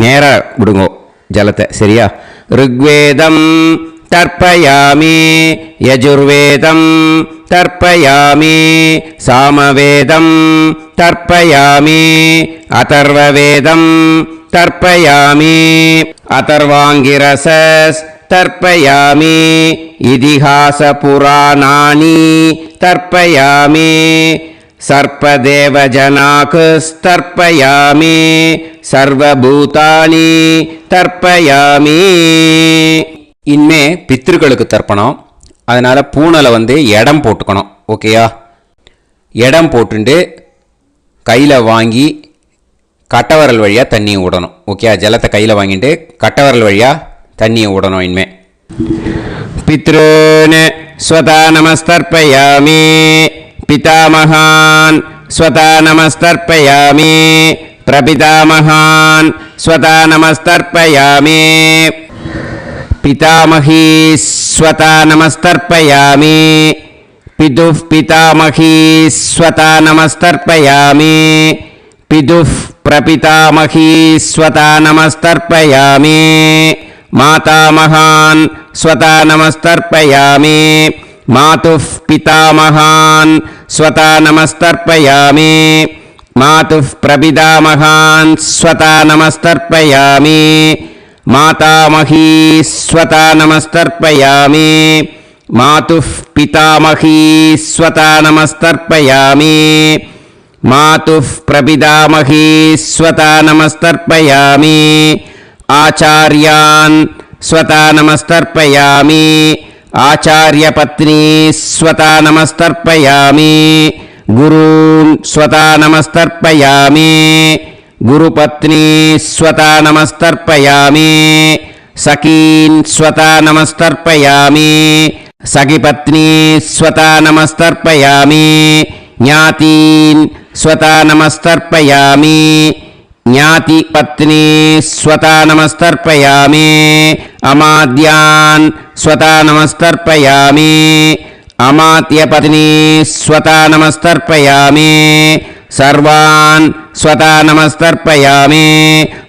நேரா விடுங்கோ ஜலத்தை சரியா ऋग्वेदं तर्पयामि यजुर्वेदं तर्पयामि सामवेदं तर्पयामि अथर्ववेदं तर्पयामि अथर्वाङ्गिरसस् तर्पयामि इतिहासपुराणानि तर्पयामि सर्पदेवजनाकस्तर्पयामि सर्वभूतानि तर्पयामि இனிமே பித்ருக்களுக்கு தர்ப்பணம். அதனால் பூனலை இடம் போட்டுக்கணும். ஓகேயா? இடம் போட்டுண்டு கையில் வாங்கி கட்டவரல் வழியாக தண்ணியை விடணும். ஓகேயா? ஜலத்தை கையில் வாங்கிட்டு கட்டவரல் வழியாக தண்ணியை விடணும். இனிமே पितॄन् स्वता नमस्तर्पयामि पितामहान् स्वता नमस्तर्पयामि प्रपितामहान् स्वता नमस्तर्पयामि पितामही स्वता नमस्तर्पयामि पितुः पितामही स्वता नमस्तर्पयामि पितुः प्रपितामही स्वता नमस्तर्पयामि मातामहान् स्वता नमस्तर्पयामि मातुः पितामहान् स्वता नमस्तर्पयामि मातुः प्रपितामहान् स्वता नमस्तर्पयामि मातामही स्वता नमस्तर्पयामि मातुः पितामही स्वता नमस्तर्पयामि मातुः प्रपितामही स्वता नमस्तर्पयामि आचार्यान् स्वता नमस्तर्पयामि आचार्यपत्नी स्वता नमस्तर्पयामि गुरून् स्वता नमस्तर्पयामि गुरुपत्नी स्वता नमस्तर्पयामि सखीन् स्वता नमस्तर्पयामि सखिपत्नी स्वता नमस्तर्पयामि ज्ञातीन् स्वता नमस्तर्पयामि ज्ञातिपत्नी स्वता नमस्तर्पयामि अमाद्यान् स्वता नमस्तर्पयामि अमात्यपत्नी स्वता नमस्तर्पयामि सर्वान् स्वता नमस्तर्पयामि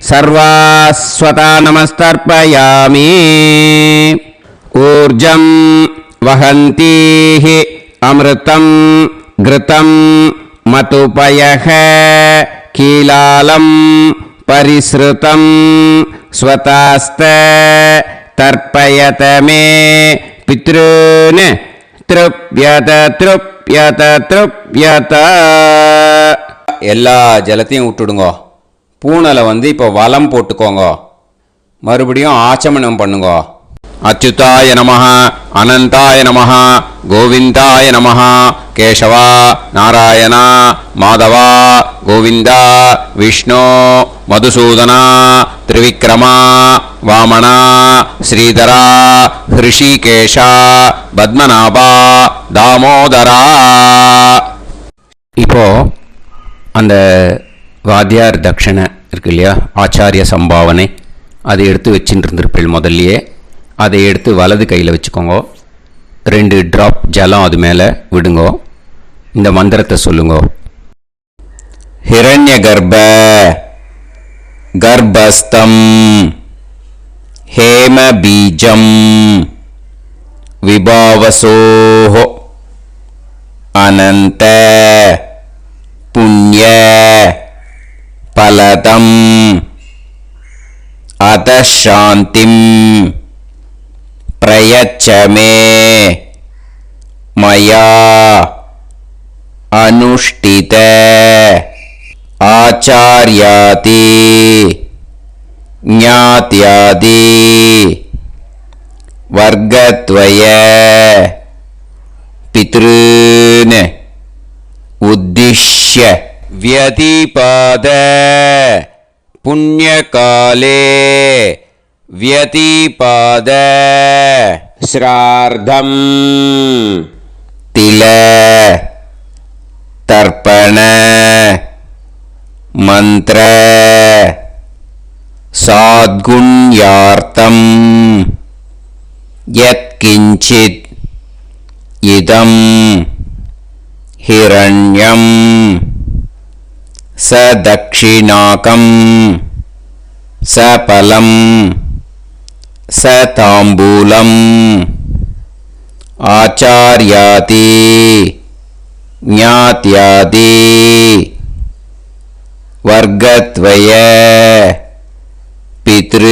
सर्वाः स्वता नमस्तर्पयामि ऊर्जं वहन्तीः अमृतं घृतं मतुपयः कीलालं परिसृतं स्वतास्त तर्पयत मे पितॄन् तृप्यत तृप्यत तृप्यत எல்லா ஜலத்தையும் விட்டுடுங்கோ. பூனலை இப்போ வலம் போட்டுக்கோங்க. மறுபடியும் ஆச்சமனம் பண்ணுங்கோ. அச்சுதாய நமஹ அனந்தாய நமஹ கோவிந்தாய நமஹ கேசவா நாராயணா மாதவா கோவிந்தா விஷ்ணு மதுசூதனா திரிவிக்ரமா வாமனா ஸ்ரீதரா ஹிருஷிகேஷா பத்மநாபா தாமோதரா. இப்போ அந்த வாத்தியார் தட்சணை இருக்கு இல்லையா, ஆச்சாரிய சம்பாவனை, அதை எடுத்து வச்சுட்டு இருந்திருப்பேள் முதல்லையே. அதை எடுத்து வலது கையில் வச்சுக்கோங்க. 2 ட்ராப் ஜலம் அது மேலே விடுங்கோ. இந்த மந்திரத்தை சொல்லுங்கோ. ஹிரண்ய கர்ப்ப கர்ப்பஸ்தம் हेमबीजं विभावसोः अनन्त पुण्य फलदम् अतः शान्तिं प्रयच्छ मे मया अनुष्ठित आचार्यादि ज्ञात्यादि वर्गद्वय पितॄन् उद्दिश्य व्यतिपाद पुण्यकाले व्यतिपाद श्राद्धं तिल तर्पण मंत्र साद्गुण्यार्थं यत्किंचित् इदं हिरण्यं स दक्षिणाकं स फलं स ताम्बूलम् आचार्यादि ज्ञात्यादि वर्गद्वय पितृ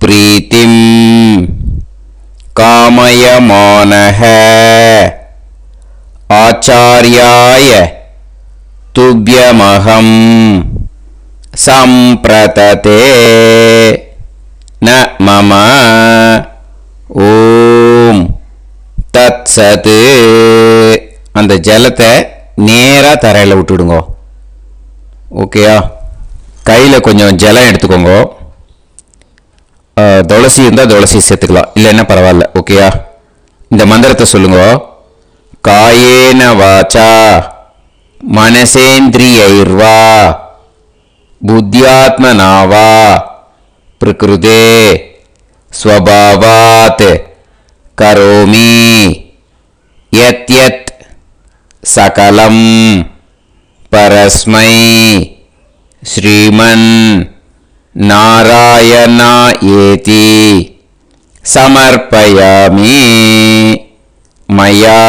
प्रीतिं कामयमानः आचार्याय तुभ्यमहं सम्प्रतते न मम ஓம் தத் சத். அந்த ஜலத்தை நேராக தரையில் விட்டுடுங்க. ஓகேயா? கையில் கொஞ்சம் ஜலம் எடுத்துக்கோங்க. துளசி இருந்தால் துளசி சேர்த்துக்கலாம், இல்லைன்னா பரவாயில்ல. ஓகேயா? இந்த மந்திரத்தை சொல்லுங்க. காயேன வாச்சா மனசேந்திரியைர்வா புத்தியாத்மனாவா பிரகிருதே स्वभावात् करोमि यत् यत् सकलं परस्मै श्रीमन् नारायणायेति समर्पयामि मया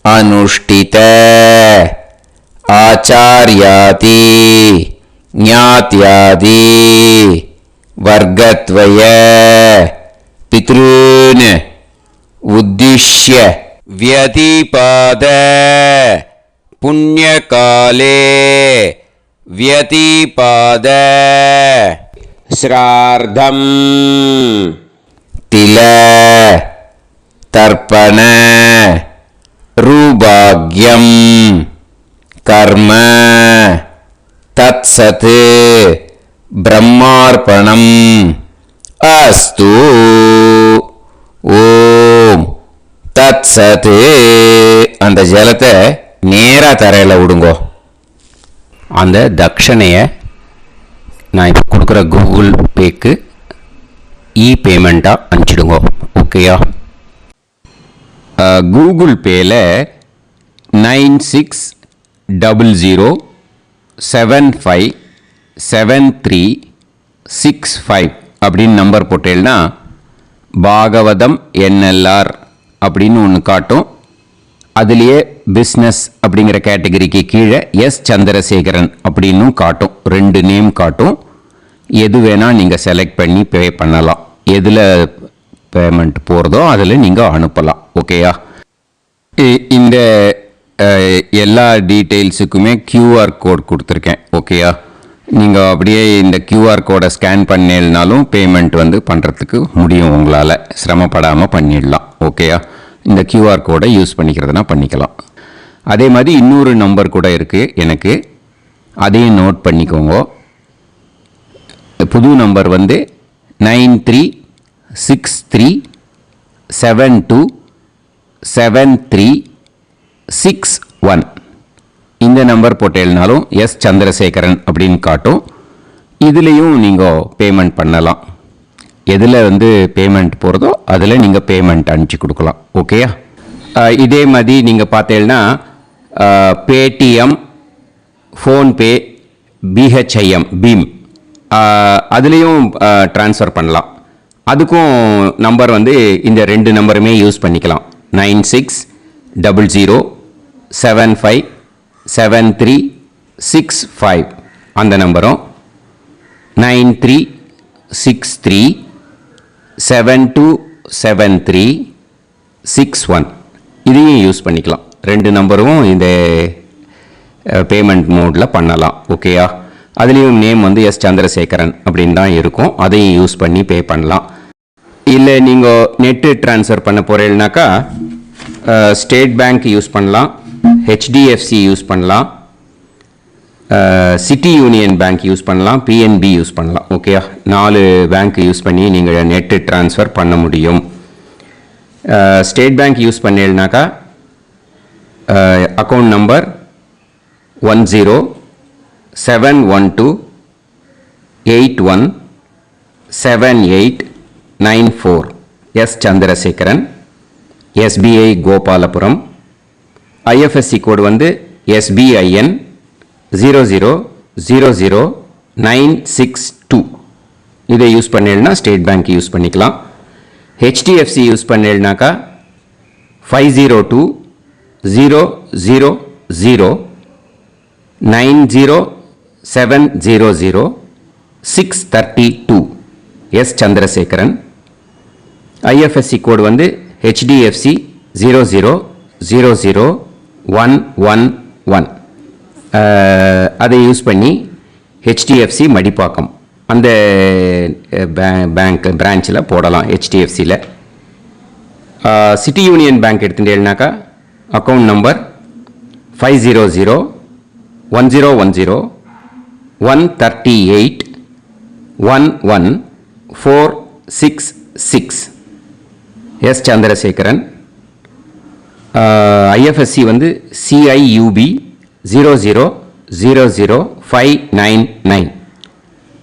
अनुष्ठित आचार्यादि ज्ञात्यादि वर्गद्वय पितॄन् उद्दिश्य व्यतिपाद पुण्यकाले व्यतिपाद श्राद्धं तिल तर्पण रूभाग्यं कर्म तत्सत् ब्रह्मार्पणम् अस्तु. ஓம் தத் சத். அந்த ஜலத்தை நேராக தரையில் விடுங்கோ. அந்த தட்சணையை நான் இப்போ கொடுக்குற கூகுள் பேக்கு பேமெண்ட்டாக அனுப்பிச்சிடுங்க. ஓகேயா? கூகுள் பேயில் 9600757365 அப்படின்னு நம்பர் போட்டேன்னா பாகவதம் என்எல்ஆர் அப்படின்னு ஒன்று காட்டும். அதுலேயே பிஸ்னஸ் அப்படிங்கிற கேட்டகரிக்கு கீழே எஸ் சந்திரசேகரன் அப்படின்னும் காட்டும். 2 நேம் காட்டும். எது வேணால் நீங்கள் செலக்ட் பண்ணி பே பண்ணலாம். எதில் பேமெண்ட் போகிறதோ அதில் நீங்கள் அனுப்பலாம். ஓகேயா? இந்த எல்லா டீட்டெயில்ஸுக்குமே QR கோட் கொடுத்துருக்கேன். ஓகேயா? நீங்கள் அப்படியே இந்த QR கோடை ஸ்கேன் பண்ணினாலும் பேமெண்ட் பண்ணுறதுக்கு முடியும். உங்களால் சிரமப்படாமல் பண்ணிடலாம். ஓகேயா? இந்த QR கோடை யூஸ் பண்ணிக்கிறதுனா பண்ணிக்கலாம். அதே மாதிரி இன்னொரு நம்பர் கூட இருக்குது எனக்கு, அதையும் நோட் பண்ணிக்கோங்க. புது நம்பர் 9363727361. இந்த நம்பர் போட்டேன்னாலும் எஸ் சந்திரசேகரன் அப்படின்னு காட்டும். இதுலேயும் நீங்கள் பேமெண்ட் பண்ணலாம். எதில் பேமெண்ட் போகிறதோ அதில் நீங்கள் பேமெண்ட் அனுப்பிச்சி கொடுக்கலாம். ஓகேயா? இதே மாதிரி நீங்கள் பார்த்தேன்னா பேடிஎம், ஃபோன்பே, பிஹெச்ஐஎம், பீம் அதுலேயும் ட்ரான்ஸ்ஃபர் பண்ணலாம். அதுக்கும் நம்பர் வந்து இந்த 2 நம்பருமே யூஸ் பண்ணிக்கலாம். 9600757365 அந்த நம்பரும் 9363727361 இதையும் யூஸ் பண்ணிக்கலாம். 2 நம்பரும் இந்த பேமெண்ட் மோடில் பண்ணலாம். ஓகேயா? அதுலேயும் நேம் வந்து எஸ் சந்திரசேகரன் அப்படின்னு தான் இருக்கும். அதையும் யூஸ் பண்ணி பே பண்ணலாம். இல்லை நீங்கள் நெட்டு ட்ரான்ஸ்ஃபர் பண்ண போகிறீங்கனாக்கா ஸ்டேட் பேங்க் யூஸ் பண்ணலாம், ஹெச்டிஎஃப்சி யூஸ் பண்ணலாம், சிட்டி யூனியன் பேங்க் யூஸ் பண்ணலாம், பிஎன்பி யூஸ் பண்ணலாம். ஓகேயா? 4 பேங்க் யூஸ் பண்ணி நீங்கள் நெட்டு ட்ரான்ஸ்ஃபர் பண்ண முடியும். ஸ்டேட் பேங்க் யூஸ் பண்ணீங்கனாக்கா account number 1071281789 S Chandrasekaran, SBI Gopalapuram. IFSC code வந்து SBIN 0000962. இதை யூஸ் பண்ணீங்கன்னா ஸ்டேட் பேங்க் யூஸ் பண்ணிக்கலாம். ஹெச்டிஎஃப்சி யூஸ் பண்ணீங்கனாக்கா 5020090700 எஸ் சந்திரசேகரன். ஐஎஃப்எஸ்சி கோடு வந்து HDFC 0000111. அதை யூஸ் பண்ணி HDFC மடிப்பாக்கம் அந்த பேங்க் பிரான்ச்சில் போடலாம். HDFCயில் சிட்டி யூனியன் பேங்க் எடுத்துட்டேன்னாக்கா account number 5001010381146 S Chandrasekaran. IFSC வந்து CIUB 0000599.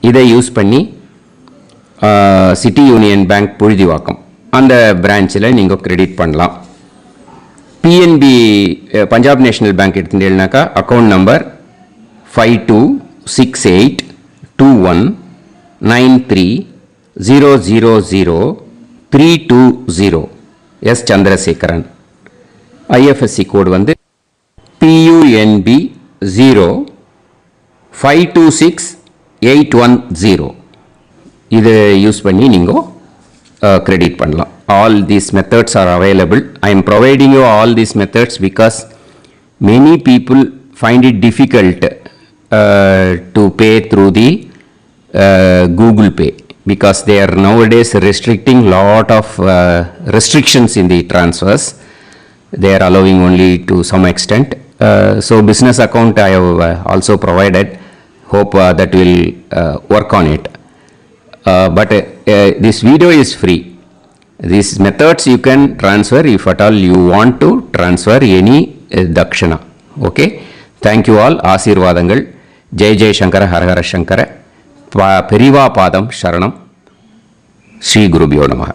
இதை யூஸ் பண்ணி சிட்டி யூனியன் பேங்க் புழுதிவாக்கம் அந்த பிரான்ச்சில் நீங்கள் கிரெடிட் பண்ணலாம். பிஎன்பி பஞ்சாப் நேஷனல் பேங்க் எடுத்துட்டீங்கன்னாக்கா account number 52682193000320 S Chandrasekaran. IFSC code வந்து PUNB 0526810. இதை யூஸ் பண்ணி நீங்கள் கிரெடிட் பண்ணலாம். All these methods are available. I am providing you all these methods because many people find it difficult to pay through the Google Pay because they are nowadays restricting lot of restrictions in the transfers. They are allowing only to some extent. So business account I have also provided. Hope that will work on it. But this video is free. These methods you can transfer if at all you want to transfer any dakshana. Okay? Thank you all. ஆசீர்வாதங்கள். ஜெய் ஜெய் சங்கர ஹரஹர சங்கர. பெரிவா பாதம் சரணம். ஸ்ரீ குருபியோ நமஹ.